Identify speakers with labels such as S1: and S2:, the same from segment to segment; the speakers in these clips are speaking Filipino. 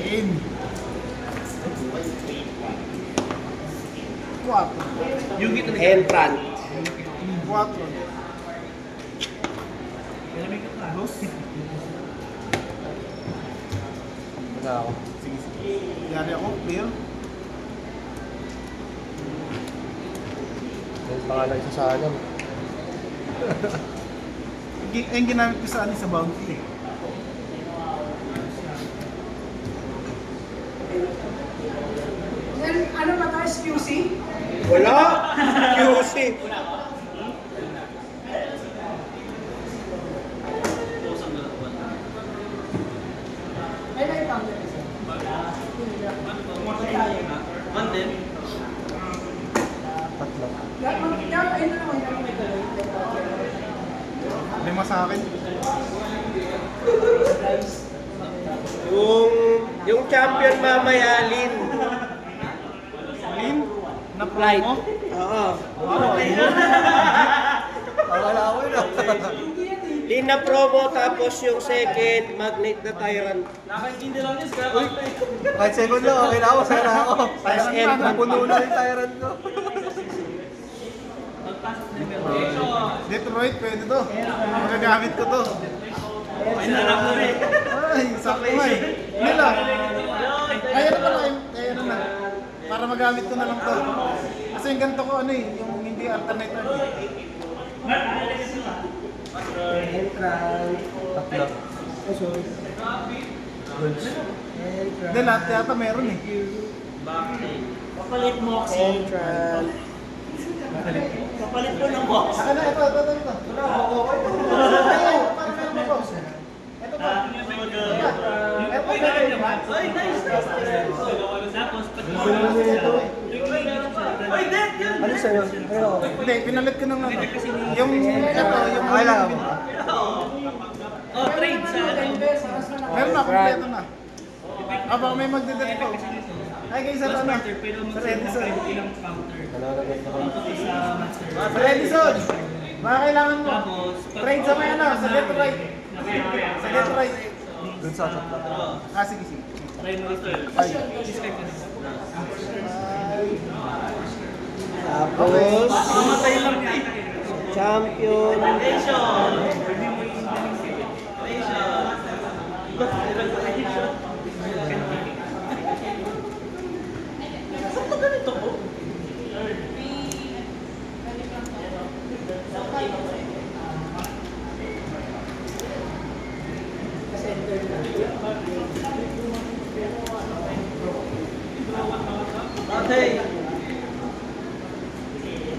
S1: In. 4.
S2: Entrant.
S1: 4. Dos.
S2: Wala ako.
S1: Sige, sige. Yari ako, clear.
S2: Yung pangalan isa sa alam.
S1: Yung ginamit ko sa ano sa bounty.
S3: Then, ano ba tayo, QC?
S2: Wala! QC!
S3: Ay, may pang.
S2: Tatlo.
S3: Ayun na naman, yung may tuloy.
S1: 5 sa akin.
S2: Yung champion mamaya, Lin.
S1: Lin. Na
S2: Right.
S1: promo.
S2: Oo.
S4: Wala ako yun.
S2: Lin na promo, tapos yung second, Magnet na Tyrant.
S4: Kahit second lang, okay na ako. Sana ako.
S2: Tapos entrant.
S4: Puno na yung tyrant ko.
S1: Detroit, pwede to. Magagamit ko to. Ay, sakto nga eh. Hindi lang. Kaya na pala, kaya na na. Para magamit ko na lang to. Kasi yung ganito ko ano eh, yung hindi alternate eh.
S2: Entrant.
S4: Tatlo.
S1: Hindi, lahat yata meron eh.
S3: Papalit mo kasi.
S2: Entrant.
S3: Papalit mo ng box.
S1: Saka na, ito. Ito pa.
S3: Ay, nice. Tapos,
S4: Ano sa'yo? Ano ako?
S1: Hindi, pinalit ko ng ano. Yung ito, yung
S4: Okay lang ako.
S3: oh, trade sa
S1: meron na, kompleto na. Baka may magdedet po. Ay, guys, sa ano? Sa Edison.
S2: Nanonood ako.
S1: Sa Edison! Baka kailangan mo. Trade sa may ano, sa Detroit. Sa Detroit.
S4: Dun sa tatlo.
S1: Ah, sige, sige.
S2: Tapos, champion.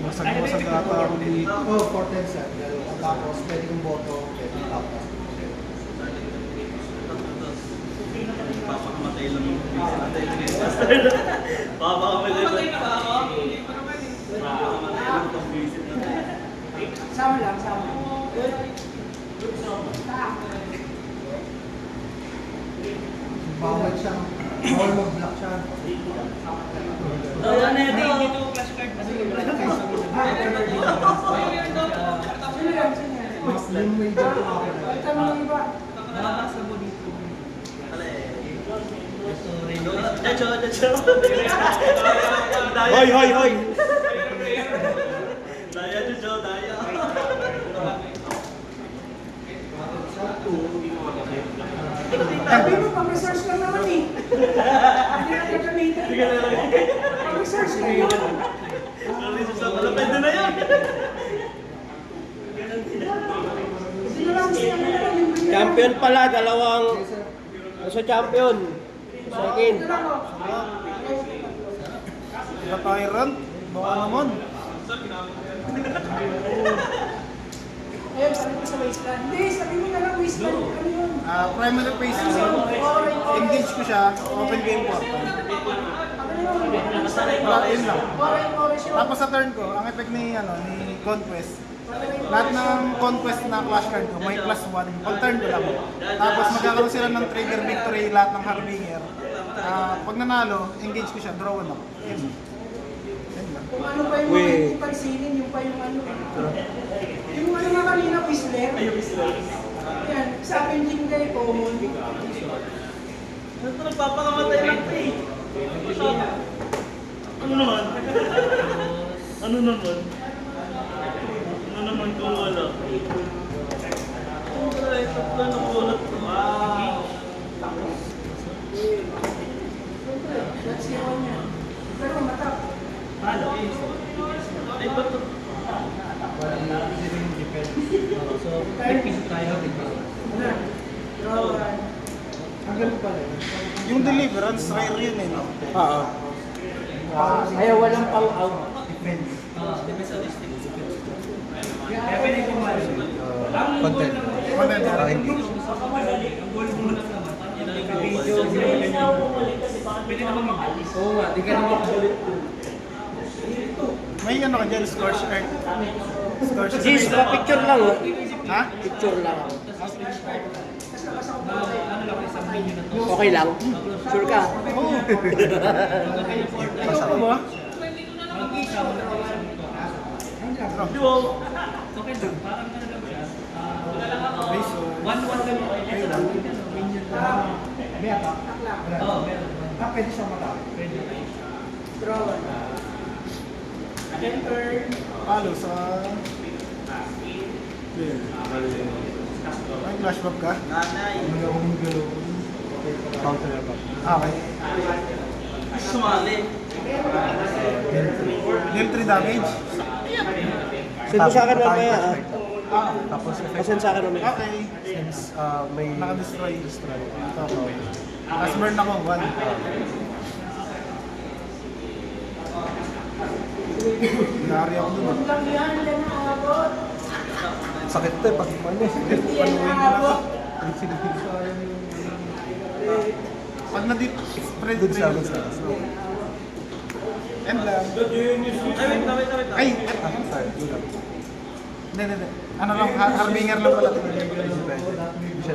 S1: Masag-masag ata ako dito.
S4: Oo, 410 set. Tapos, pwede kong boto. Pwede yung tapos.
S5: Papakamatay lang yung papakamatay lang yung papakamatay lang itong visit na
S3: Sama lang, sama.
S4: Bawal siya. Bawal mag-block siya.
S3: Dito, flashcard. Sino yan?
S4: Yung major ko ako.
S3: Ito mo yung iba.
S5: Chacho.
S2: Hoy!
S5: Daya, Chacho, daya.
S3: Sabi mo, pang-research lang naman eh. Hindi na gagamitin. Pang-research lang yun.
S5: Pwede na yan.
S3: Hindi na lang siya yung
S2: Champion pala, dalawang... Sa champion. Second.
S3: Ito lang o.
S1: Sa Tyrant. Baka naman.
S3: Ayun, sabi ko sa waistline. Hindi, sabi mo na lang waistline. Ano yun?
S1: Primary phase ko. Engage ko siya. Open game po.
S3: Ano yun?
S1: Wala, yun lang.
S3: Orange yun.
S1: Tapos sa turn ko, ang effect ni Conquest, lahat ng Conquest na clash card ko, may +1. Pag turn ko lang. Tapos magkakaroon sila ng trigger victory, lahat ng Harbinger. Pag nanalo, engage ko siya, draw 1 ako. Yun. Yun lang.
S3: Kung ano pa yung mga hindi pansinin, yung pa yung ano. Yung ano nga kanina, Whistler. Yan, sa akin din kayo, common.
S5: Ito nagpapakamatay lang ito eh. Ano naman? Ano naman? Ano naman kung wala? Ay, tatlo na kulot. Wow!
S3: That's the one niya. Pero matap.
S5: Halo. Ay, ba't ito?
S4: So, may piso tayo.
S3: Na. Draw one.
S4: Ang ganun pala.
S1: Yung deliverance, rare yun eh, no?
S2: Oo. Ayaw walang pang-out.
S4: Depends.
S5: Depende sa district.
S4: Content.
S1: Content.
S4: Hindi.
S2: Oo nga, di ka na makabulit.
S1: May ano ka dyan, Scorch Earth. Scorch
S2: Gis,
S1: Earth.
S2: picture lang oh.
S1: Ha?
S2: Picture lang. Okay lang? Sure ka?
S1: Oo. Ano ba?
S5: Duo.
S1: Beso.
S4: May attack? Oo, meron. Pwede siyang matake.
S3: Draw one. Enter.
S1: Palo sa... May flashback ka?
S5: Nanay.
S4: Counter na ba?
S1: Okay.
S5: Sumali.
S1: Deal 3 damage?
S2: Send mo sa akin mamaya ah.
S4: Tapos effect.
S2: Pasend sa akin mamaya.
S1: Okay.
S4: Since may
S1: Naka-destroy.
S4: destroy.
S1: Okay. Tapos burn ako, 1. Nari ako dun.
S3: Huwag lang yan. Yan ang abot.
S4: Sakit to eh, pag manis.
S3: Hindi yan ang abot.
S1: Pag na-deep, spread
S4: Good sa
S1: trade. End lang.
S5: Ay, wait na.
S1: Ay!
S4: Sorry, good lang.
S1: Hindi. Ano lang, harbinger lang pala.
S4: Hindi siya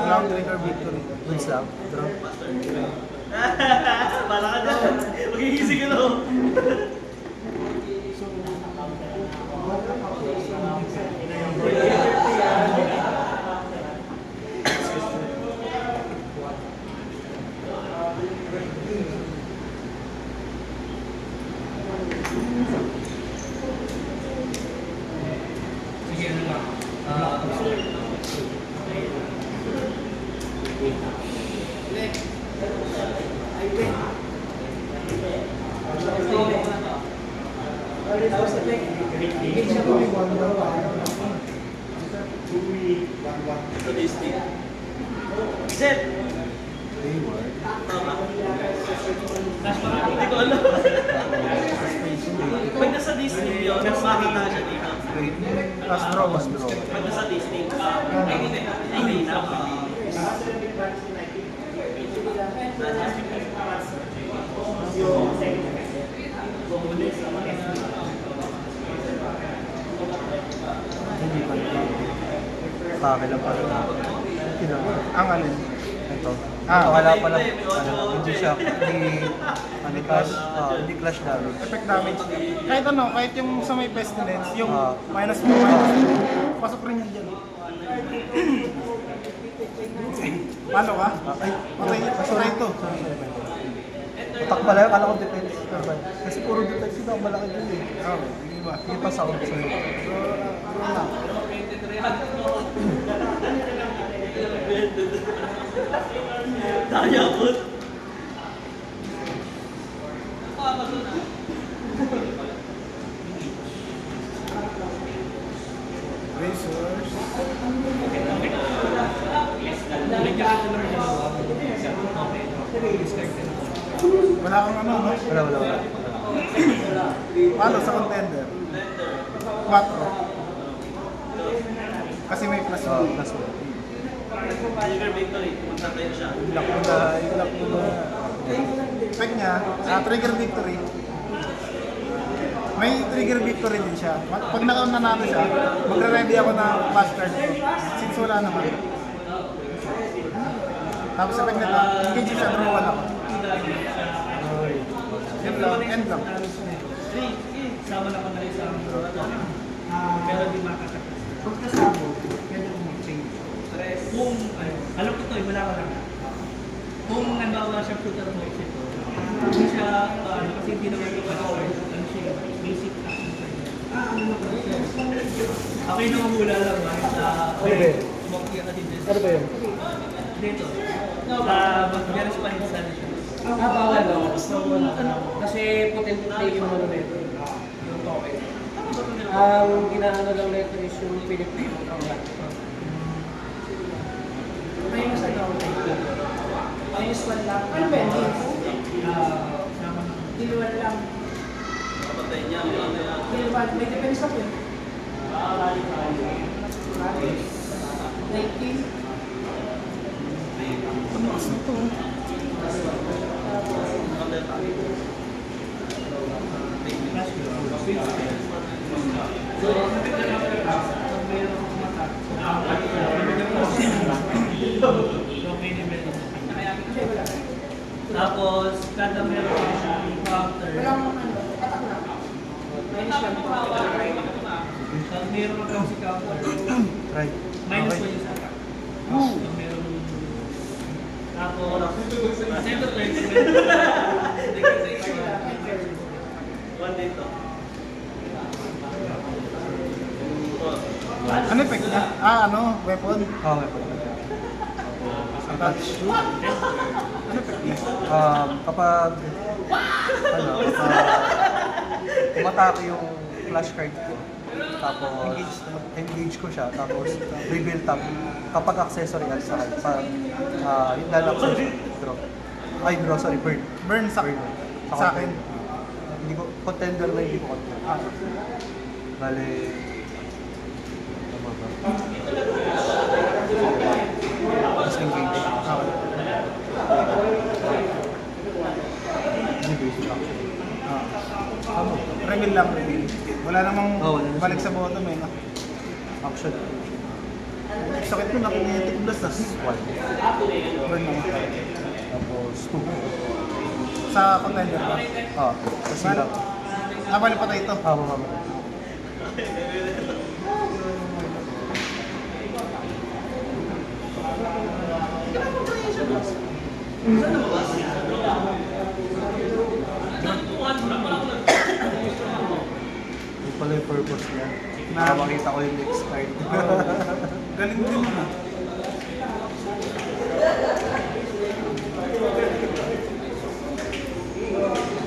S1: Long trigger victory.
S4: Goods lang. Draw.
S5: Bala ka dyan. Maghihisig ka no. Sa district. Zed!
S4: Hayward.
S5: Tama. Hindi ko alam. Pag nasa district yun, makita siya dito.
S1: Tapos draw.
S5: Pag nasa district, ay hindi na.
S4: Hindi pa naman. Atake lang pala.
S1: Ang alin?
S4: Ito.
S1: Ah,
S4: Ito wala pala. Hindi siya, hindi clash damage.
S1: Effect damage. Kahit ano, kahit yung sa may pestilence, yung
S4: Ah.
S1: minus 2, pasok rin yan dyan. Paano ka?
S4: Ay,
S1: Patay ito.
S4: attack pala yun, kala ko defense. Kasi puro defense yun ang malaki dun eh.
S1: Okay, hindi ba?
S4: Hindi pa sound sa'yo.
S5: Dayakot.
S1: Razors. Wala kang ano, no?
S4: Wala.
S1: Paano sa contender? 4. Kasi may plus 1.
S4: Plus 1.
S5: Trigger victory. Punta tayo siya.
S1: Ilak mo na. Effect niya, trigger victory. May trigger victory din siya. Pag nanalo siya, magre-ready ako na flash card ko. Since wala naman. Tapos effect nito, engage siya, draw 1 ako. Yun lang, end lang.
S5: Sama na ko na isang
S3: Pero di makakapit. Pagkasama, pwede mo mag-change.
S5: kung, alam ko ito, wala ka lang. mga sharpshooter mo ito. Hindi siya, kasi hindi naman ito ano siya, basic action card. Ako yung namamula lang sa smoke yung natin din.
S4: Ano ba yun?
S5: Dito. Mag-garas pa rin sa siya.
S2: Bawal no? Kasi potentially yung ano nito. Yung token. Ang ginaano lang nito is yung piniplay mo ang lahat.
S3: Ayun sa down. Ayun sa lang. Ano ba yun? Diliwan lang.
S5: Kapatay niya, ano yan.
S3: Diliwan. May depends ako yun. 19.
S5: Tapos, kada meron siyang counter.
S3: Walang ano, atak na. Minus 1 po.
S5: Pag meron kang si counter,
S4: Right.
S5: minus
S4: Okay.
S5: 1 yung sa attack. Pag meron... Tapos, center turn, one dito.
S1: Ano effect niya? Ano? Weapon?
S4: Okay po.
S1: Attach. Ano effect niya?
S4: Kapag umatake yung flashcard ko, tapos engage ko siya, tapos reveal tap, kapag accessory at sa yung lalaksan siya, draw. Ay, draw, sorry, burn.
S1: Burn sa
S4: Burn.
S1: sa akin.
S4: Hindi ko, contender na hindi ko contender. Bale, tama ba? Tapos engage. Hindi basic action. Tama.
S1: Reveal lang, reveal. Wala namang
S4: Oh, wala na
S1: balik sa
S4: siya.
S1: bottom eh. No?
S4: Action.
S1: Sakit ko na kinetic blast tas
S4: 1.
S1: burn naman.
S4: Tapos 2.
S1: Sa contender ba?
S4: Kasi lang.
S1: Bali patay ito.
S4: Mama. Yung pala yung purpose niya. Para makita ko yung next card.
S1: Galing din mo.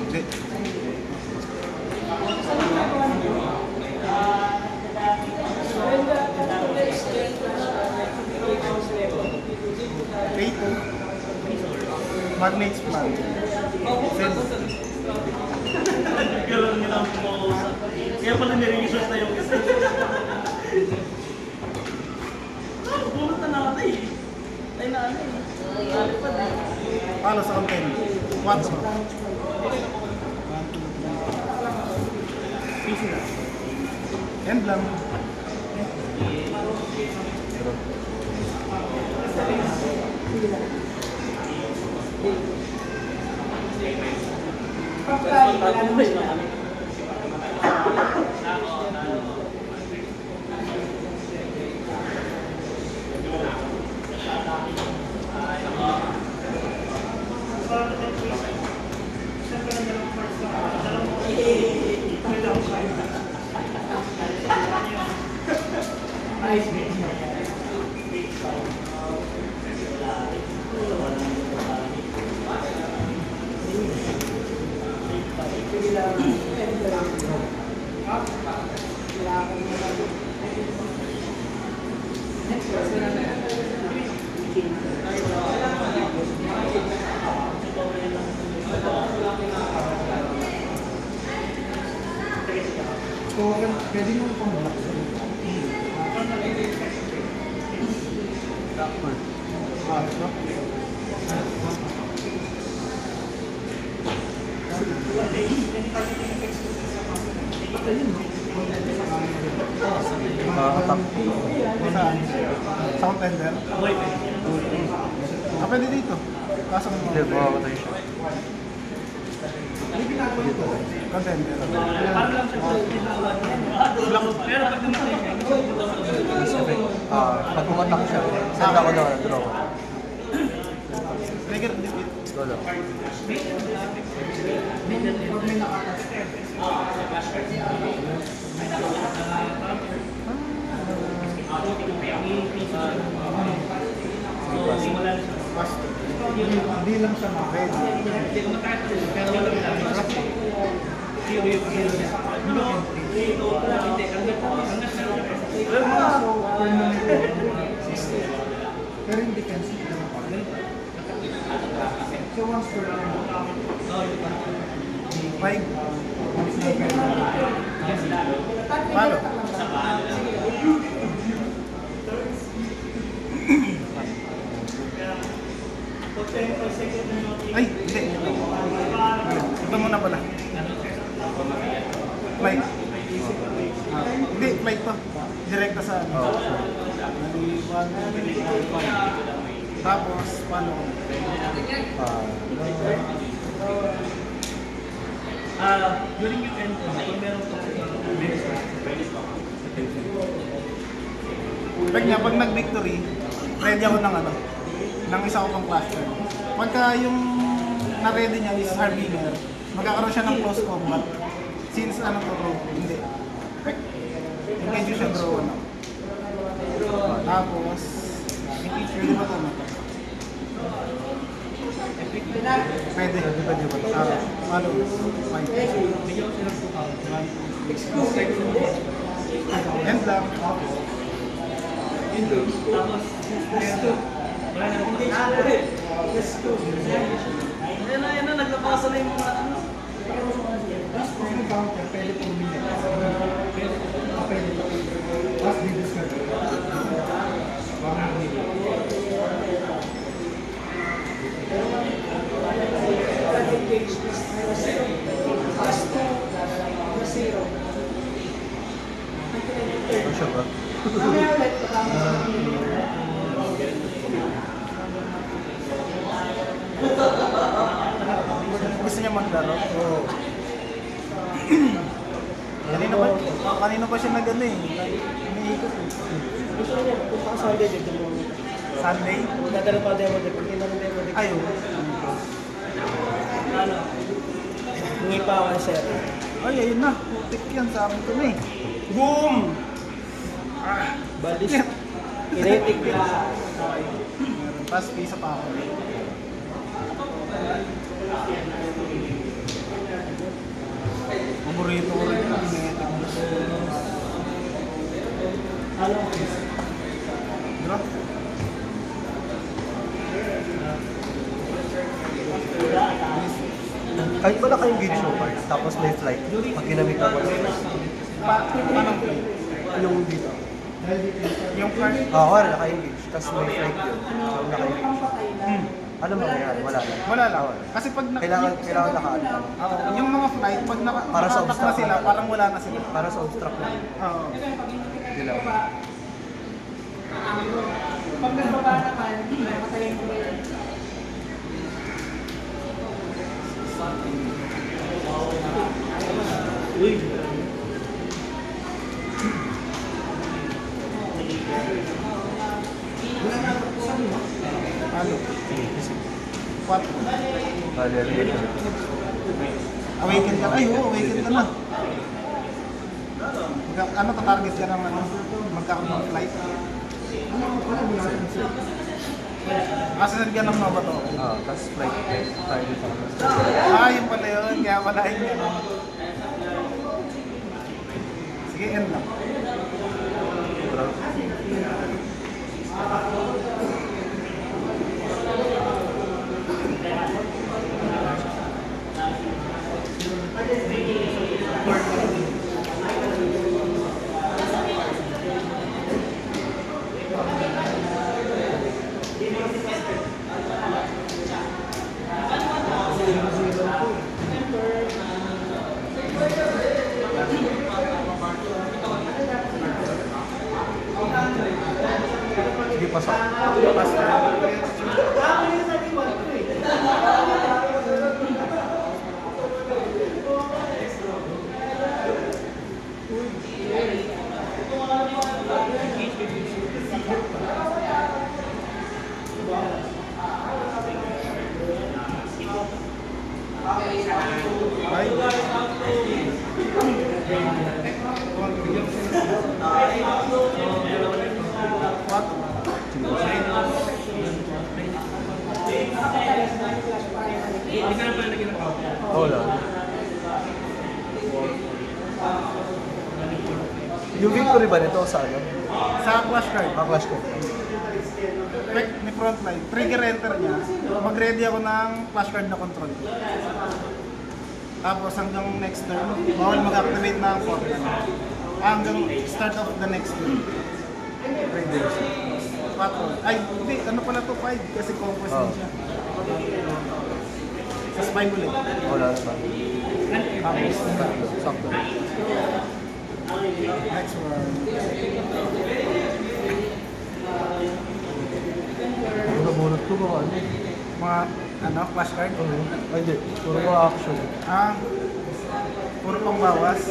S1: Hindi. Fate. Magnate's plan. Send.
S5: Nagkaroon nila ang pumakausap. Kaya pala nire-research na yung isa. Pumunta na natin eh. Ay na ano eh. Nalipad eh.
S1: Paano sa contender? 1 ba?
S5: Easy na.
S1: End lang.
S3: Pagkain, wala naman siya.
S1: So, pwede mo pang block sa ito.
S4: Attack.
S1: Saan? Sa contender?
S5: Boy, eh.
S1: Pwede dito. Kaso mo.
S4: Hindi, makamatay siya.
S1: Contender.
S5: Parang lang siya. Pero pag namatay siya, hindi siya pumunta sa
S4: This effect. Pag umatak siya, send ako na draw.
S1: Trigger defeat.
S4: Go lang.
S1: Hindi lang siya ma-ready. Pero yung defensive naman pa. So once per five. Paano? Ay, hindi. Ito muna pala. Flight. Hindi, flight to. Direkta sa ano. Tapos, paano?
S5: During yung end, kung meron po
S1: Pag nga, pag nag-victory, ready ako ng ano, ng isa ko pang cluster. Pagka yung na-ready niya is Harbinger, magkakaroon siya ng close combat. Since ano to bro, hindi. Engage siya bro, ano. Tapos, pwede ba ito na? Pwede. Pwede ba ito? Ano? Fine. End lang.
S5: Ayan na, naglapasan na yung mga ano.
S1: Last point counter, pwede pong minute. Pwede po. Last videos ka.
S4: Ano siya ba?
S3: Mamaya ulit,
S1: Gusto niya maglaro? Oo. Kanina pa siya nag-ano eh. Umiikot eh.
S2: Gusto niya, kung pa Sunday, dito mo.
S1: Sunday?
S2: Dadala pa demo, pag hindi naman demo,
S1: Ayaw.
S2: ano, hingi pa ako ng sir.
S1: Ay, ayun na. Putik yan. Sabi ko na eh.
S2: Boom! Balis. Kinetic din.
S1: Tapos pisa pa ako. Paborito ko rin yung kinetic.
S2: Ano?
S1: Drop.
S4: Kahit wala kayong gauge show card, tapos may flight, pag ginamit ako ng flight,
S1: Anong play?
S4: yung dito.
S1: Yung card?
S4: Wala naka-engage, tapos may flight yun. Pag naka-engage. Ano mangyayari? Wala na.
S1: Wala lang. Kasi pag
S4: Kailangan naka-ano ka.
S1: Oo, yung mga flight, pag
S4: Para sa
S1: nakatak na
S4: obstacle.
S1: sila, parang wala na sila.
S4: Para sa obstruct lang.
S1: Oo.
S4: Hindi lang.
S3: pag nagbaba naman, matayin ko rin.
S2: Uy!
S1: Ano? 4. Awaken ka. Ay, oo, awaken ka na. Ano, tatarget ka ng ano? Magkakaroon ng flight? Kasi ka ng mga bato.
S4: Tapos flight. Tayo dito.
S1: Yun pala yun. Kaya pala yun yan. Sige, end lang.
S4: Hindi pasok.
S3: Flash prior.
S5: Hindi ka na pala lagyan ng counter.
S4: Wala. Yung victory ba nito sa ano?
S1: Sa clash card,
S4: Clash card.
S1: may frontline, trigger enter niya, mag-ready ako ng clash card na control. Tapos hanggang next turn, bawal mag-activate na ang frontline. Hanggang start of the next turn.
S4: 3 days.
S1: 4. Ay, hindi, ano pala to 5 kasi conquest din siya. Sa spy ulit.
S4: Wala na ba?
S1: Tapos,
S4: Sakto.
S1: next one.
S4: Bunot ko ba ano?
S1: Mga, clash card.
S4: Ay, hindi. Puro mga action.
S1: Puro pang bawas.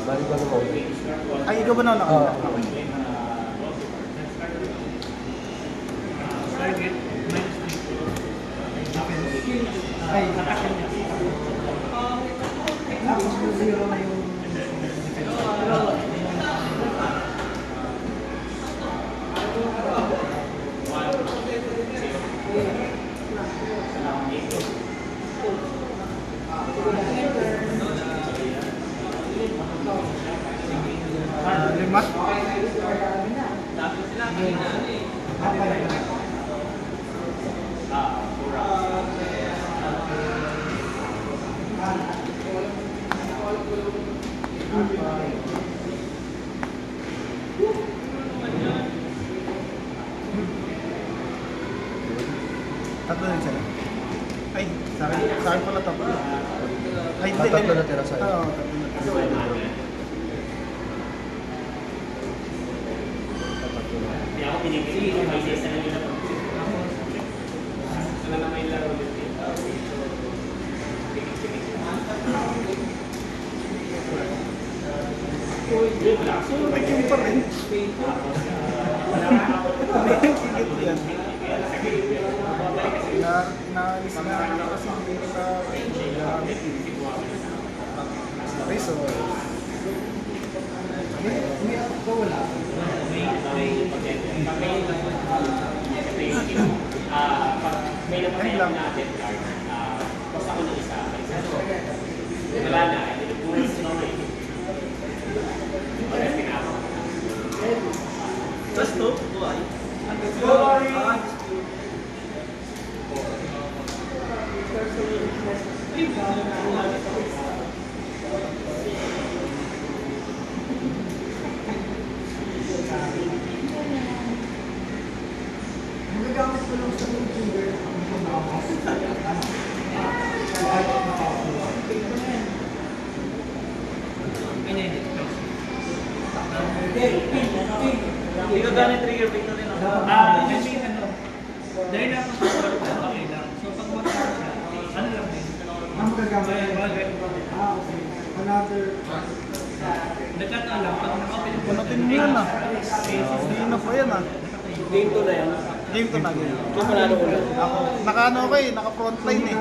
S4: Balik ba naman?
S1: Ay, ikaw ba na lang?
S5: Target, minus 3.
S1: Ay,
S5: Action niya.
S1: tapos zero na yung lima. Tatlo din sila. Ay, sa akin pala to. Ay, hindi.
S4: Tatlo na tira sa'yo.
S1: Oo, tatlo na tira. Yung pa rin. Sigit yan. Naalis na kasi hindi sa resource. Ayun lang.
S5: Plus 2, buhay. Hindi ko ganit trigger victory na. Kasi ano, dahil na ako sa start na, okay lang. So pag mag-start siya, ano lang din? Nagkataon lang, pag naka-open yung
S1: Punutin mo yan ah. Hindi na po yan ah.
S2: Game 2 na yan.
S1: Game to na game.
S2: Ito panalo ko lang.
S1: Ako, naka-ano ko eh, naka-frontline eh.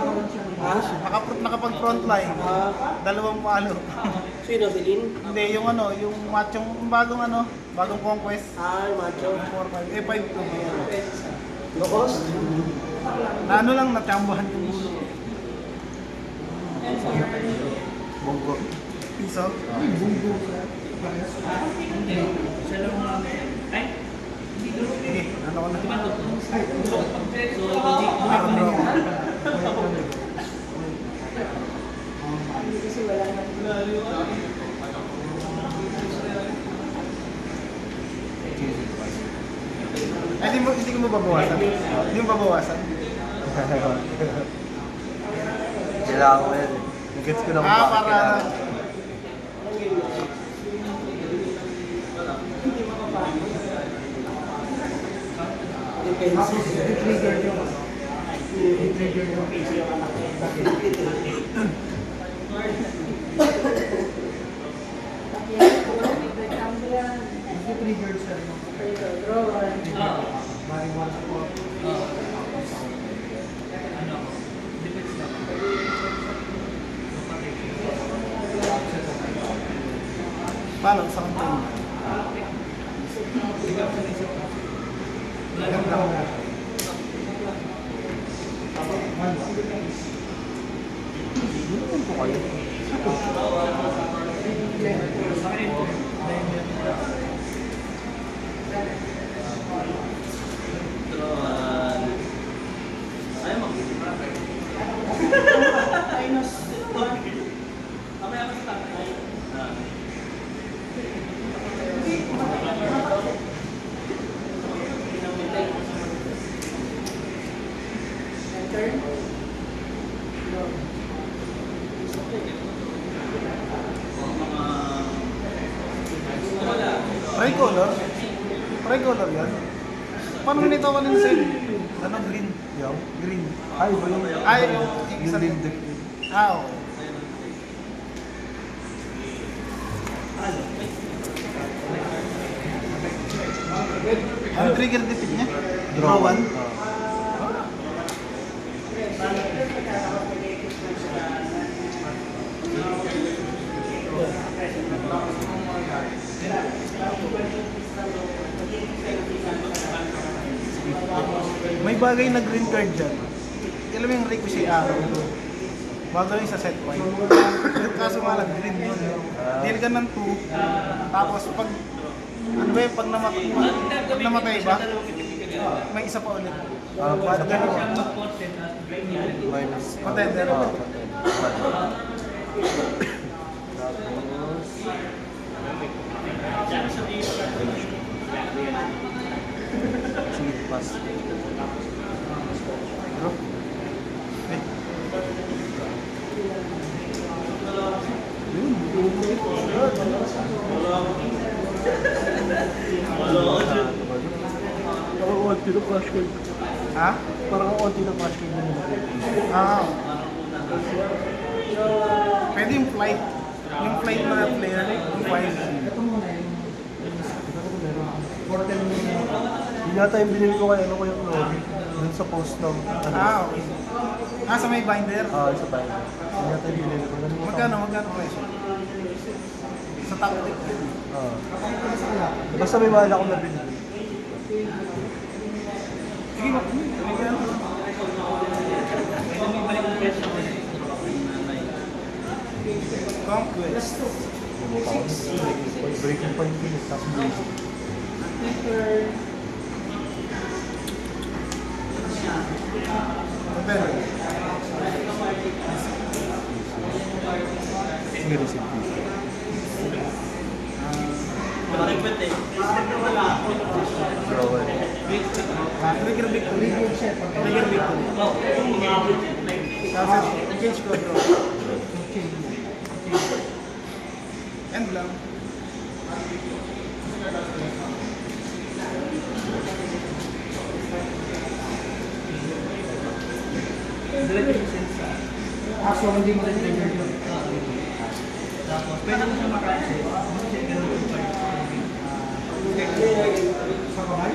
S1: Nakapag-frontline. Dalawang palo.
S2: Sino? Si Lin?
S1: Hindi, yung ano, yung machong, bagong conquest.
S2: Macho.
S1: 4-5, 5-2.
S2: No cost?
S1: Na ano lang, natsambahan yung ulo.
S4: Bonggo.
S1: Piso.
S5: Hindi. Siya lang mga... Ay! Hindi ko.
S1: Sige, ano ko na.
S5: Di ba ito? So, hindi ko
S1: Meron bro.
S3: Kasi wala na.
S1: Hindi ko mo babawasan. Hindi mo babawasan.
S4: Kailangan ko yan. Gets ko na kung bakit
S1: Para
S4: kailangan.
S3: I-trigger nyo. I-trigger nyo. I-trigger siya. Marijuana po.
S5: Ano? Depends lang.
S1: Paano? Sa container.
S5: Ikaw sa isip mo.
S1: Ganda ko.
S4: Ano po kayo?
S5: Sa akin, dahil yan.
S1: Tricolor? Tricolor yan? Paano nito ka ng sale?
S4: Ano green? Yung? Green. Ay, ba yung...
S1: Ay, yung isa
S4: Yung
S1: din.
S4: limdik.
S1: Okay. Ang trigger defeat niya? Draw 1? May bagay na green card dyan. Alam mo yung ricochet arrow? Bagay yung sa set point. Kaso nga lang, green yun. Deal ka ng 2. Tapos pag, ano ba yung pag namatay ba? May isa pa ulit.
S4: Paano
S1: ganun?
S4: Minus.
S1: Contender.
S4: Sige, pass. Bro?
S2: Parang konti na crash card.
S1: Ha?
S2: Parang konti na crash card na
S1: Ah. Pwede yung flight. Yung flight na player, yung 5.
S4: Yun yata yung binili ko kay ano ko yung Lori. Dun sa post ng ano.
S1: Okay. Sa may binder.
S4: Isa pa yun. Yun yata yung binili ko.
S1: Magkano presyo? Sa top tip.
S4: Basta may mahal akong nabili.
S1: Sige, magkano? Conquest.
S4: Breaking point yun. Tapos breaking.
S1: Pero,
S4: Sige, receipt.
S1: trigger victory. Trigger victory. Tapos, change ko bro. End lang.
S3: So, hindi mo rin trigger yun.
S5: Tapos, pwede mo siya makasin. Kasi ganun yung part.
S3: Sa kamay?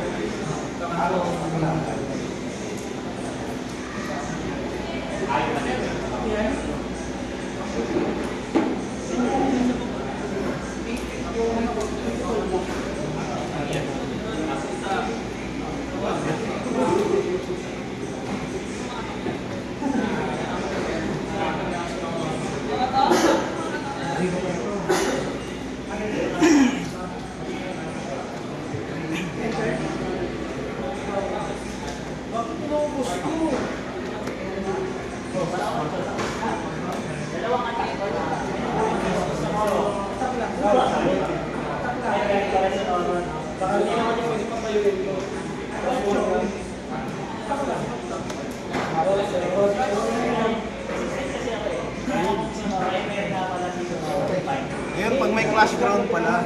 S1: Ngayon, pag may clash ground pala,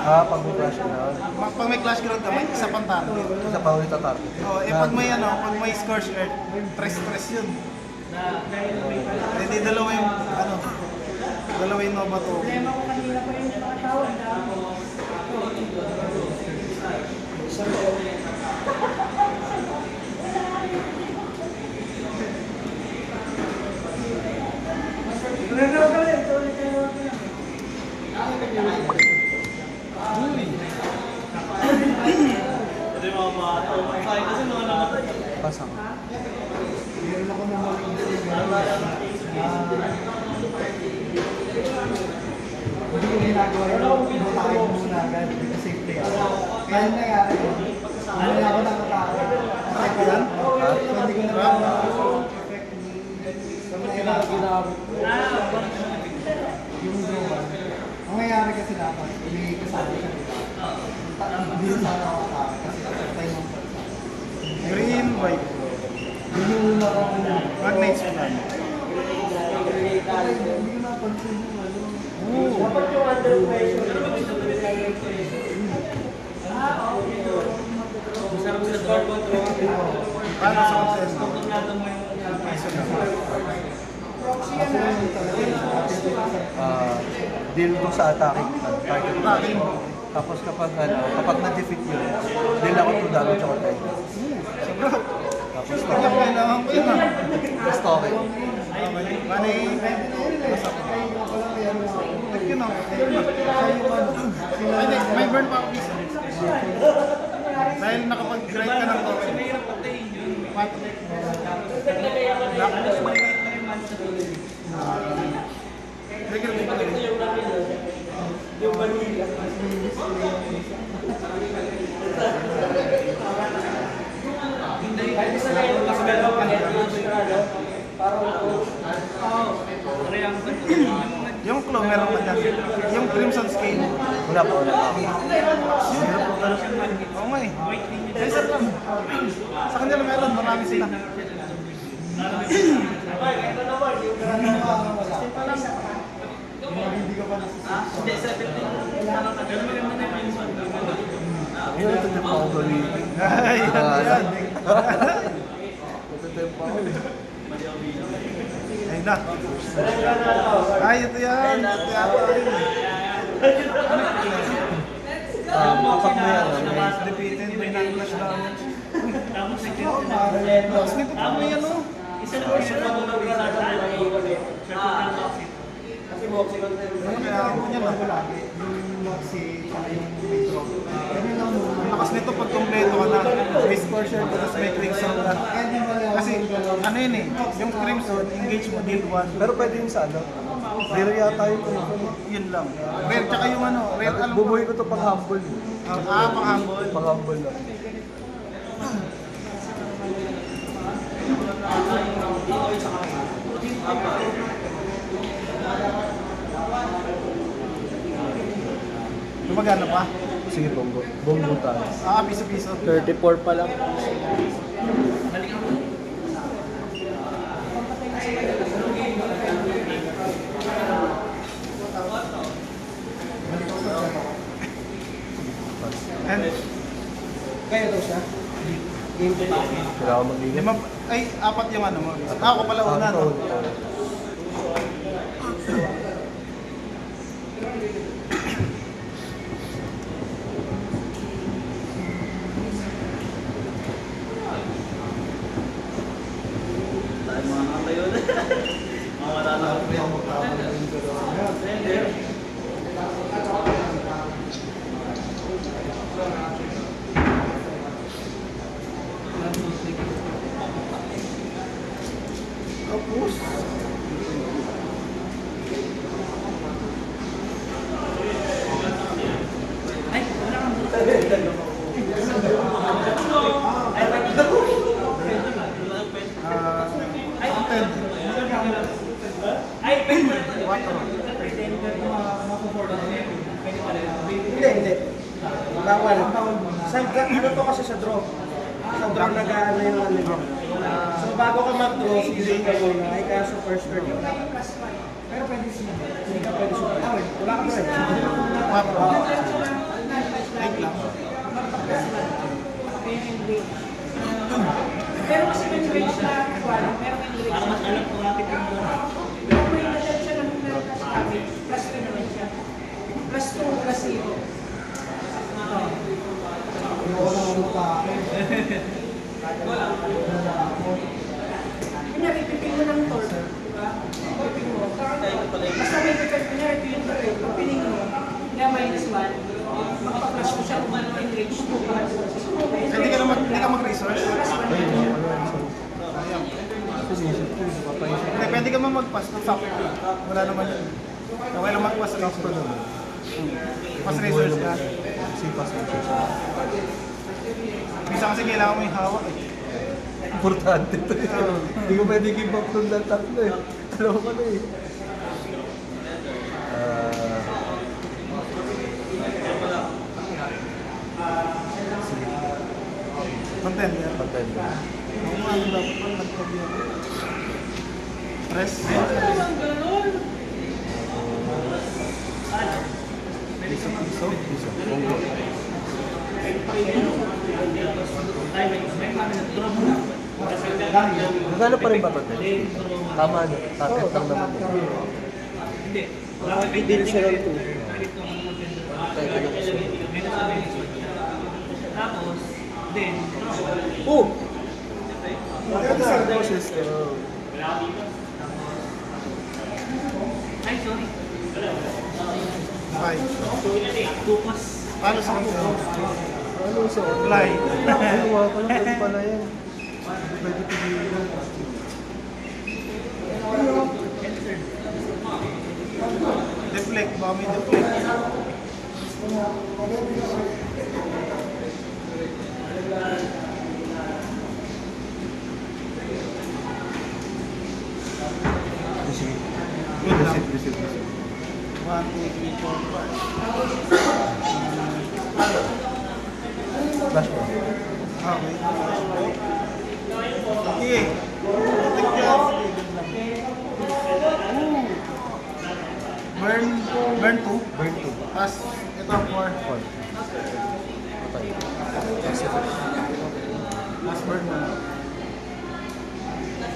S4: Pag may crash na,
S1: pag may clash ground ka, may isa pang target.
S4: isa pa ulit target.
S1: Oh, pag may pag may scorch earth, stress yun. Hindi dalawa yung Nova to.
S3: Problema ko kanina pa yung nakatawag na. Nagagawa ka rin. Ito ulit kayo.
S5: Hindi mo makakatawa. Kasi mga namatay.
S4: Pasa ko.
S1: Meron ako na
S6: Hindi ko ginagawa yun. Bumatakin mo muna agad. Kasi play ako. Kaya nangyari ko. Ano na ako nakatakot. Effect ko yan? Hindi ko nagawa. Effect ni... Yung draw. Ang nangyari kasi dapat, may kasama siya dito. Hindi yun sana ako atakot. Kasi time ang pagsa.
S1: green white.
S6: Yun yung una ko.
S1: Magnets plan.
S6: Hindi ko napansin yung ano.
S2: Dapat yung under pressure.
S5: Masarap sila sa control.
S1: Paano sa contest?
S5: Tugnado mo yung
S4: Deal ko sa attacking target.
S1: Attacking.
S4: Tapos kapag na-defeat yun, deal ako 2 damage ako tayo. Tapos
S1: Kailangan ko yun ah.
S4: Tapos okay.
S1: Mani, yun ah. Ay, may burn pa ako isa. Dahil nakapag-grind ka ng token.
S5: mahirap patayin yun.
S1: Trigger mo pa rin.
S2: Yung vanilla. Kahit isa na yung mas meron pa rin yung sigurado. Parang
S1: Yung claw meron pa dyan. Yung crimson scale.
S4: Wala pa.
S1: Oo nga eh. Ay, sir lang. Sa kanila meron, marami sila.
S5: Hindi, 17. Pero maganda na yung minsan.
S4: Ayun, ito din pa ako gamitin.
S1: Ay, yan.
S4: Ito din pa ako.
S1: Ay na. Ay, ito yan. Ito yata yun.
S4: Kapag may
S1: Mas defeated, may non-clash damage.
S5: Tapos si
S1: Tapos nito pa may ano.
S5: isa na yung mga mga granada na lang yung
S2: kasi boxing on time.
S1: Kaya ako niya lang.
S6: Lagi. Yung Moxie, tsaka yung may drop. Ganun lang muna.
S1: Ang lakas nito pag kompleto ka na. May score share tapos may crimson ka.
S6: Kaya di ba lang
S1: Kasi ano yun eh, yung crimson, engage mo deal 1.
S4: Pero pwede yun sa ano? Rare yata yung crimson.
S1: Yun lang. Rare, tsaka yung ano, rare alam ko.
S4: Bubuhay ko to pang humble.
S1: Pang humble.
S4: Pang humble lang. Gumagana pa? Sige, bongo. Bongo tayo.
S1: Piso-piso.
S2: 34 pa lang.
S1: And,
S6: Kaya daw siya.
S2: Game to pa.
S4: Kailangan mag-ingat.
S1: ay, 4 yung ano mo. Ako pala una, no?
S5: mga kayo na. Mawala na ako.
S1: Tapos,
S5: Ay, wala kang Ay, pwede mo na ito.
S1: 4.
S6: Hindi, hindi.
S2: Bawal. Ano to kasi sa draw? Sa draw nag-aano yung ano nyo. So bago ka mag-draw, season ka muna. Ay kaso first turn yun.
S6: Pero pwede siya.
S2: Hindi ka pwede sumali. Wala ka pwede.
S1: Like lang.
S3: Pero kasi may range na wala, meron yung range.
S5: Para mas alam kung bakit yung
S3: Kung may nadal siya ng plus 2 naman siya. Plus 2, plus 0.
S6: Ayoko na matake.
S3: Kunyari, pipin mo ng torque, di ba? Pipin mo. Basta may pipin, kunyari, ito yung torque. Pag pining mo, na minus 1, makapag-plus mo siya kung ano yung range 2.
S1: Hindi ka mag-resource. Hindi, pwede ka mag-pass ng software. Wala naman yun. Okay lang mag-pass ng software. Pass resource ka.
S4: Sipas mo siya.
S1: Minsan kasi kailangan mo yung hawak eh.
S4: Importante ito eh. Hindi ko pwede give up doon ng tatlo eh. Alam ko na eh.
S1: Contender.
S4: Contender.
S1: Ano dapat pang nagpag-yun? Press.
S4: Iso. Bongo. Nagano pa rin ba ito? Tama na. Target lang naman yun.
S5: Hindi.
S2: Hindi siya lang ito.
S5: Tapos, then,
S2: Oh!
S4: Pwede sa draw system.
S5: ay, sorry.
S1: 5.
S5: Tupas.
S1: Paano sa kanila?
S4: Ano sa
S1: Fly.
S4: Ay, wala ko lang. Pwede pala yan. Pwede pigilan.
S1: Deflect. Baka may deflect.
S4: Receive.
S1: Good lang.
S4: Receive.
S1: 1, 2, 3, 4, 5.
S4: Flash mo.
S1: Okay. Sige. Take class. Burn 2.
S4: Burn 2.
S1: Tapos ito 4.
S4: 4. Patay.
S1: Last burn mo.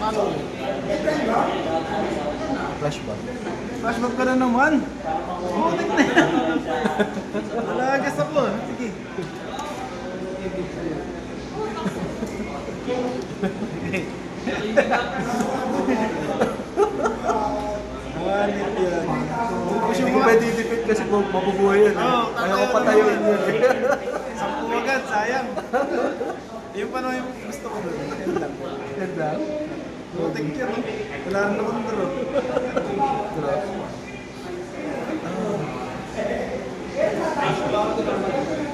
S1: Paano?
S4: Flashback.
S1: Flashback ka na naman. Butik na yan. Alagas ako. Sige. Wanit yan.
S4: Hindi ko pwede i-defeat kasi mabubuhay yan.
S1: Oo,
S4: Ayaw ko patayuin yun.
S1: Sampu agad, sayang. Yung pa naman yung gusto ko doon. Yan lang.
S4: Yan lang.
S1: Butik yan. Wala na naman draw.
S4: Drop.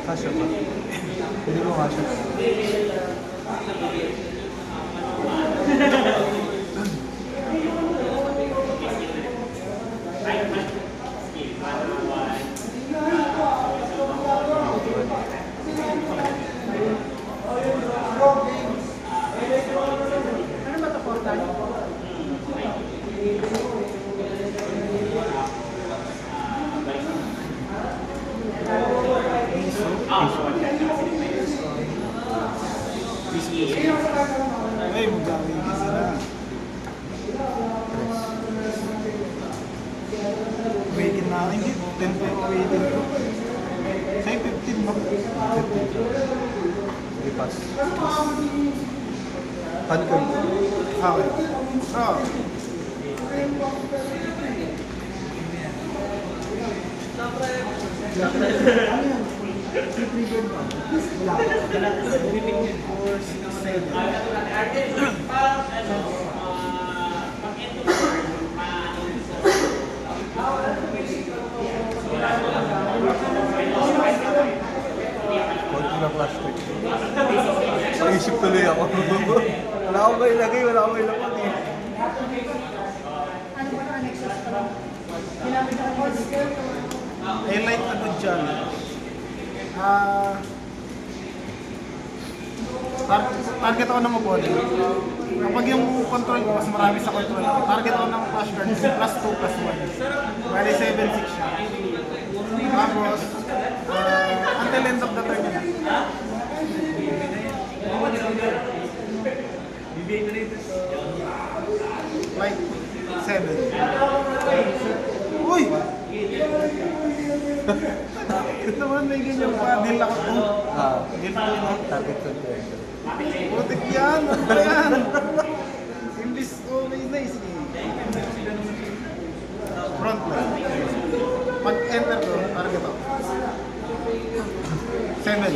S4: Kasha pa. Hindi mo kasha.
S3: Ano ba ito, portal?
S1: Ay, magagawin ka sila. Awaken na ako. Hindi, 10 pa yung awaken ko. Sa'yo 15 ba?
S4: 15. Pass. Pancurve.
S1: Okay. Oh.
S4: Konti na flash trick. Naisip tuloy ako. Wala akong may lagay, wala akong may lapat eh.
S3: Ano ba na nexus pa lang? Ginamit ako ng skill.
S1: I like ano dyan. Target ako ng mapod. Kapag yung control ko, mas marami sa control ko. Target ako ng flash card, plus 2, plus 1. Bali 7-6 siya. Tapos, until end of the turn na. Like 7. Uy! Ito naman may ganyan pa. Deal ako 2. Deal 2 na.
S4: Target conversion.
S1: Putik yan! Ano ba yan? Imbis okay na eh. Sige. Front line. Pag enter ko, target ako. 7.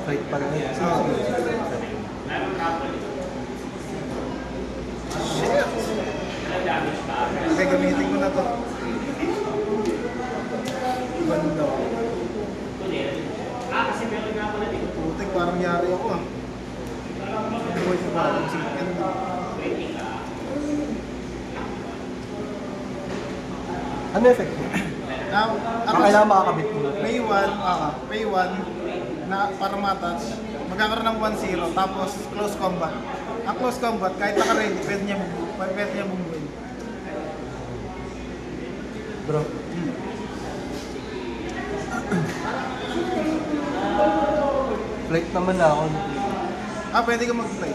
S4: Fight pa rin.
S1: Shit! Okay, gamitin ko na to. Banda. Putik, parang yari ako ah. Buhay sa parang chicken.
S4: Ano effect mo?
S1: Now,
S4: Kailangan makakabit mo.
S1: pay 1 na para matouch. Magkakaroon ng 1-0 tapos close combat. Ang close combat, kahit naka-ready, pwede niya bumuhin.
S4: Bro. Flight naman na ako.
S1: Pwede ka mag-play.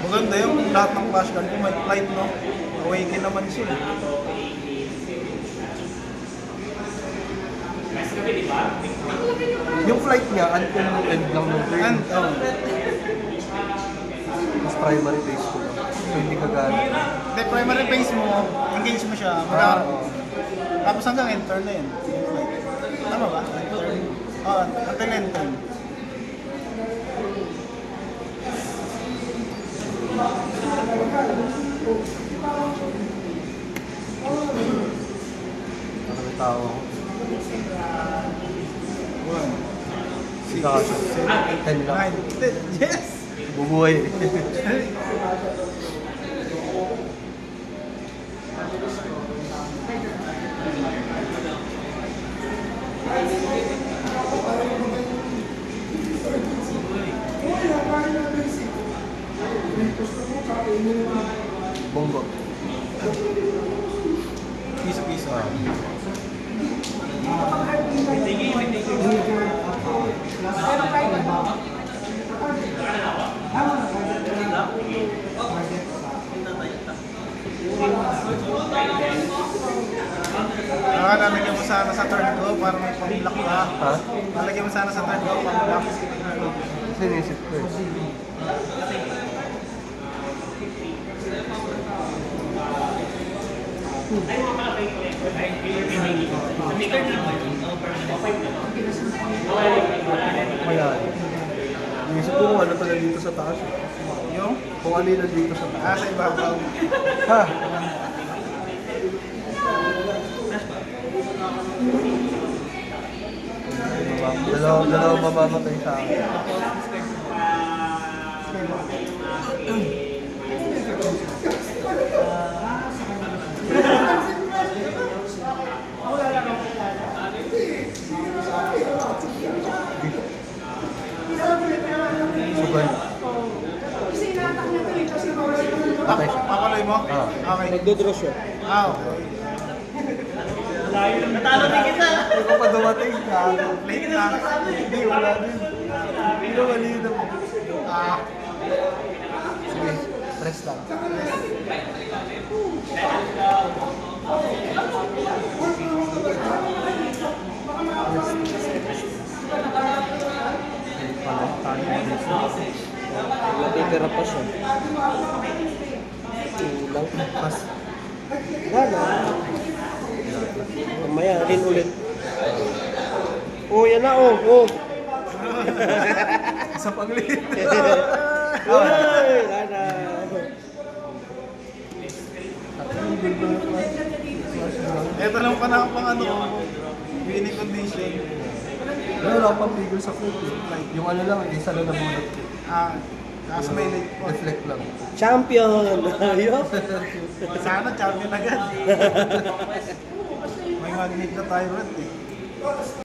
S1: Maganda yung lahat ng flash card ko may flight, no? Awaken naman siya.
S4: Yung flight niya, until end lang ng turn.
S1: And,
S4: Mas primary base ko lang. So hindi ka gano'n.
S1: the primary phase mo, engage mo siya, tapos hanggang end turn na yun. Yung flight. Tama ba? End turn. Oo, until end turn.
S4: Ano may tao ako?
S1: 1, 6,
S4: Kaso,
S1: 7,
S4: 10 lang.
S1: 9, 10. Yes!
S4: Bubuhay eh. Bongo.
S1: Piso-piso. Lalagyan mo sana sa turn ko para may pang-block ka.
S4: Ha?
S1: Lalagyan mo sana sa turn ko pang-block.
S4: Sinisip ko eh. Kaya, inisip ko kung ano pala dito sa taas.
S1: Yung?
S4: Kung ano yung dito sa taas.
S1: Sa ibabaw.
S4: Ha? Dalawang mamamatay sa akin. Subay. Okay.
S1: Papaloy mo?
S4: Ah.
S1: Okay.
S6: Nagdodraw siya.
S1: Okay.
S5: Natalo din kita.
S4: Hindi ko pa dumating.
S1: Late na.
S4: Hindi, wala din. Hindi ko malino. Sige, press lang.
S6: Natitira pa siya. Kulang.
S4: Pas.
S6: Wala. Mamaya, rin ulit. Oh, yan na, oh, oh.
S4: Sa paglit.
S6: Ay, lana.
S1: Ito lang pa na pang ano ko. Winning condition.
S4: Wala akong pang-figure sa food eh. Yung ano lang, isa lang nabulot.
S1: Kaso may late po.
S4: Reflect lang.
S2: Champion! Ayun!
S1: Sana champion agad. May magnet na tayo rin eh.